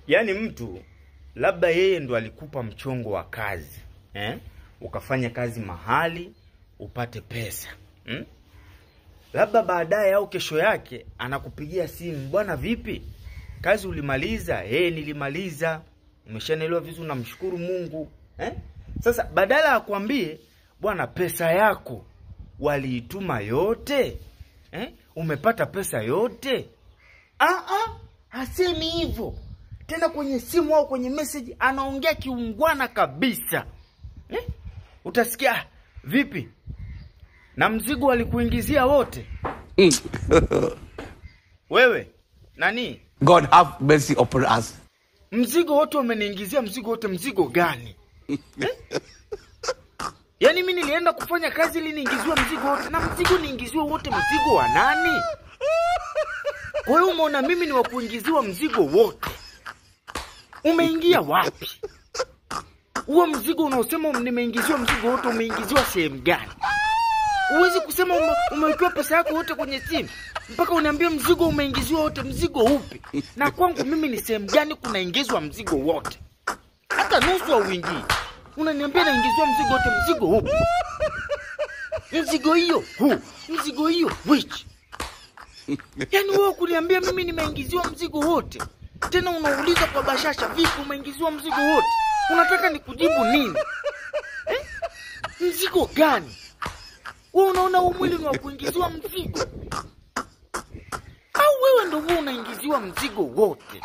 Yaani mtu labda yeye ndo alikupa mchongo wa kazi, ukafanya kazi mahali upate pesa. Labda baadaye au kesho yake anakupigia simu, bwana vipi? Kazi ulimaliza? Nilimaliza. Umeshanielewa vizuri, namshukuru Mungu. Sasa badala akwambie, bwana pesa yako waliituma yote? Umepata pesa yote? Hasemi hivyo. Tena kwenye simu au kwenye message anaongea kiungwana kabisa. Utasikia, vipi? Na mzigo walikuingizia wote? Wewe, nani? God have mercy upon us. Mzigo wote umeniingizia, mzigo wote, mzigo gani? Yaani mimi nilienda kufanya kazi ili niingiziwe mzigo wote, na mzigo niingiziwe wote, mzigo wa nani? Kwa hiyo umeona mimi ni wa kuingiziwa mzigo wote. Umeingia wapi? Huo mzigo unaosema nimeingiziwa mzigo wote umeingiziwa sehemu gani? Uwezi kusema umewekewa pesa yako wote kwenye simu mpaka uniambie mzigo umeingiziwa wote, mzigo upi? Na kwangu mimi ni sehemu gani kunaingizwa mzigo wote? Hata nusu hauingii. Unaniambia naingizwa mzigo wote, mzigo upi? Mzigo hiyo mzigo hiyo which? Yaani wewe kuniambia mimi nimeingiziwa mzigo wote, tena unauliza kwa bashasha, vipi umeingiziwa mzigo wote? Unataka nikujibu nini? Mzigo gani? Wewe unaona mwili ni wa kuingiziwa mzigo? Au wewe ndio unaingiziwa mzigo wote?